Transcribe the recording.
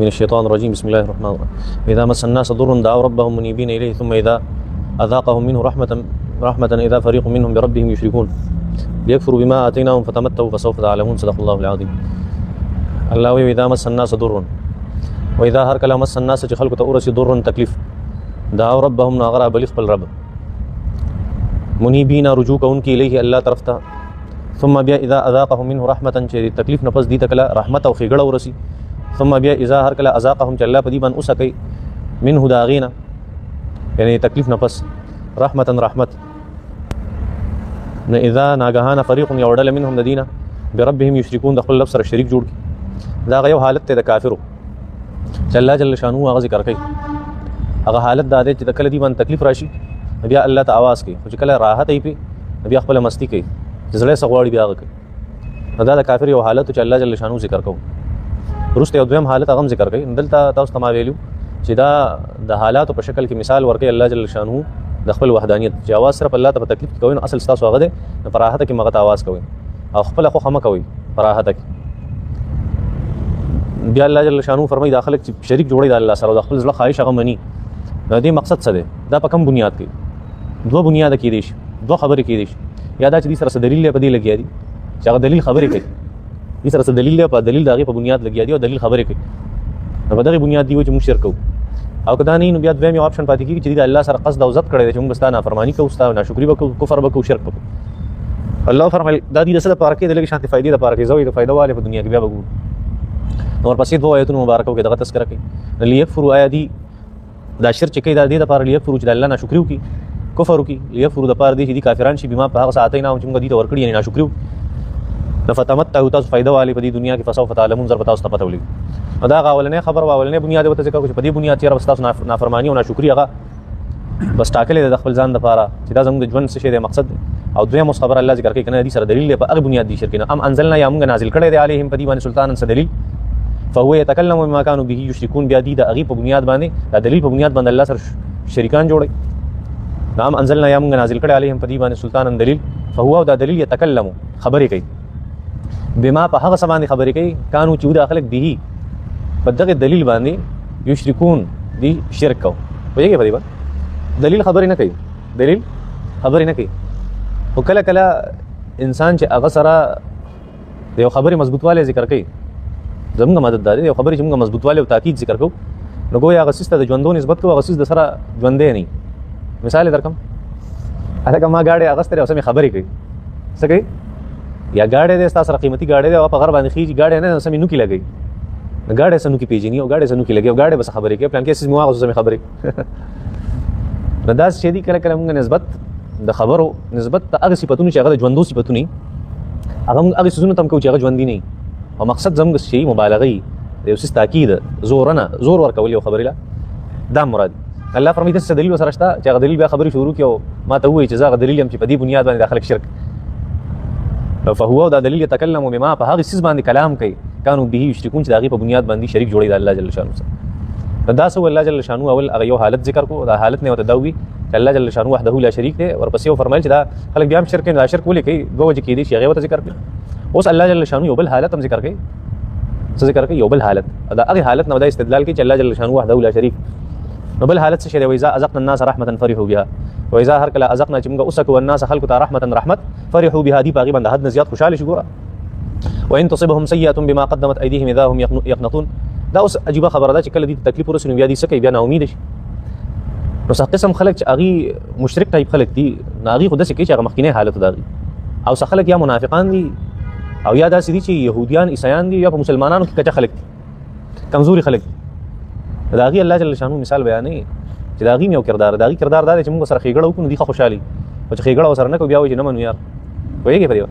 من الشيطان الرجيم. بسم الله الرحمن الرحيم. إذا مس الناس ضر دعوا ربهم منيبين إليه ثم إذا أذاقهم منه رحمة إذا فريق منهم بربهم يشركون ليكفروا بما آتيناهم فتمتعوا فسوف تعلمون. صدق الله العظيم. الله إذا مس الناس ضر وإذا هر کله مس الناس چې خلکو ته ورسي ضر تکلیف دعوا ربهم ناغرا بلی خپل رب منیبین رجوع کوونکي الیه الله طرف ته ثم بیا اذا اذاقهم منه رحمة چې تکلیف نفس دي تکله رحمت او خېګړه ورسي ثم بیا اذا هر کله اذاقهم چې الله په دې باندې اوسکي منه داغینا یعنی تکلیف نفس رحمت نه اذا ناګهانه فريق یوړل منهم الذين بربهم يشركون د خپل رب سره شریک جوړ کی دا یو حالت ته د کافرو چې الله جل شانو هغه ذکر کوي. هغه حالت دا دی چې د کله دی باندې تکلیف راشي بیا الله ته आवाज کوي، چې کله راحت ای پی بیا خپل مستی کوي، زړه سغواړي بیا هغه کوي. دا د کافر یو حالت چې الله جل شانو ذکر کوي. ورسته یو دویم حالت هغه ذکر کوي. دلته تاسو ته ما ویلو چې دا د حالاتو په شکل کې مثال ورکوي الله جل شانو د خپل وحدانیت چې आवाज صرف الله ته په تکلیف کوي نو اصل تاسو هغه دی په راحت کې مغه आवाज کوي او خپل خو خمه کوي په راحت کې. بیا الله جل شانو فرمایي داخله چې شریک جوړي د الله سره د خپل ځله خواهش هغه مني. د دې مقصد څه دی؟ دا په کوم بنیاد کې؟ دوه بنیاد کې دي شي، دوه خبرې کې دي شي. یا دا چې دې سره دلیل په دې لګیا دي چې هغه دلیل خبرې کوي، دې سره دلیل په دلیل دغه په بنیاد لګیا دي او دلیل خبرې کوي. نو په دغه بنیاد دی چې موږ شرک کوو او کدا نه نو بیا دویم آپشن پاتې کیږي چې د الله سره قصد او عزت کړی دی چې موږ ستانه فرمانی کوو، ستانه ناشکری وکړو، کفر وکړو، شرک وکړو. الله فرمایي دا دې سره پاره کې د لګي شانتي فائدې د پاره کې زوی د فائدہ والے په دنیا کې بیا وګورو. نو ورپسې دوه آیتونو مبارکو کې دغه تذکرہ کوي لیکفروا آیا دی دا شرک چې کوي دا دې د پاره لیکفروا چې د الله ناشکری وکړي، کفر وکړي، لیکفروا د پاره دې چې دي کافران شي بما په هغه ساعتې نه چې موږ دې ته ورکړي یعنی ناشکری نفتمتعوا تاسو فائدہ والے په دې دنیا کې فسوف تعلمون ضرب تاسو ته پته ولګي. دا غاولنه خبر واولنه بنیاد وته ذکر کوي په دې بنیاد چې رب تاسو نافرمانی او ناشکری هغه بس ټاکلې د خپل ځان لپاره چې دا زموږ د ژوند څه شی د مقصد او دویم خبر الله ذکر کوي کنه دې سره دلیل په هغه بنیاد دي شرک نه ام انزلنا یا موږ نازل کړی دی علیهم په دې باندې سلطانن څه دلیل فهو يتكلم بما كانوا به يشركون بیا دې د هغه په بنیاد باندې دا دلیل په بنیاد باندې الله سره شریکان جوړي. نام انزلنا یا موږ نازل کړی علیهم په دې باندې سلطانن دلیل فهو دا دلیل يتكلم خبرې کوي بما په هغه سبانه خبرې کوي کانو چې د خلق به په دغه دلیل باندې یشرکون دي شرک کو وایي په دې باندې دلیل خبرې نه کوي، دلیل خبرې نه کوي. او کله انسان چې هغه سره یو خبرې مضبوطواله ذکر کوي زموږ مدد داري یو خبرې چې موږ مضبوطواله او تاکید ذکر کوو نو ګویا هغه سیسته د ژوندو نسبت کوو، هغه سیس د سره ژوندې نه. مثال درکم هغه ما گاډي هغه ستره اوسه خبرې کوي څه کوي یا گاډي د تاسو سره قیمتي گاډي د په غر باندې خيږي گاډي نه سمې نو کې لګي گاډي سنو کې پیژني او گاډي سنو کې لګي او گاډي بس خبرې کوي پلان کې سیس مو هغه سمې خبرې رداس شدي کله موږ نسبت د خبرو نسبت هغه صفاتونو چې هغه ژوندو صفاتونه هغه سيزونه تم کو چې هغه ژوندې نه او مقصد زموږ شی مبالغه یو سیس تاکید زور ورکول یو خبرې لا دا مراد. الله فرمایي چې دلیل وسره شته چې هغه دلیل بیا خبرې شروع کیو ما ته وایي چې زغه دلیل هم چې په دې بنیاد باندې داخله شرک فهو دا دلیل يتكلم بما په هغه سیس باندې کلام کوي کانو به یشرکون چې دغه په بنیاد باندې شریک جوړي د الله جل شانو سره. دا سو الله جل شانو اول هغه یو حالت ذکر کو دا حالت نه وته دوی چې الله جل شانو وحده لا شریک دی ورپسې یو فرمایل چې دا خلک بیا هم شرک نه شرک ولې کوي دوه وجه کې دي چې هغه وته ذکر کړي. اوس الله جل شانو یو بل حالت هم ذکر کوي څه ذکر کوي یو بل حالت دا هغه حالت نه ودا استدلال کوي چې الله جل شانو وحده لا شریک نو بل حالت څه شی دی وایي ازقنا الناس رحمتا فرحوا بها وإذا هر کله ازقنا چې موږ اوسکو الناس خلق ته رحمت فرحوا بها دي باغي باندې حد زیات خوشاله شي ګوره. وان تصبهم سيئه بما قدمت ايديهم اذا هم يقنطون دا اوس عجيبه خبره ده چې کله دي تکلیف ورسنو بیا دي سکه بیا نه امید شي. نو څه قسم خلک چې اغي مشرک ټایپ خلک دي ناغي خود څه کوي چې هغه مخکینه حالت ده او څه خلک یا منافقان دي او یا داسې دي چې يهوديان عیسایان دي یا په مسلمانانو کې کچا خلک دي کمزوري خلک دي. دا غي الله جل شانو مثال بیانې چې دا غي یو کردار دا چې موږ سره خېګړه وکړو دي خوشحالي او چې خېګړه وسره نه کو بیا وځي نه منو یار وایي په دې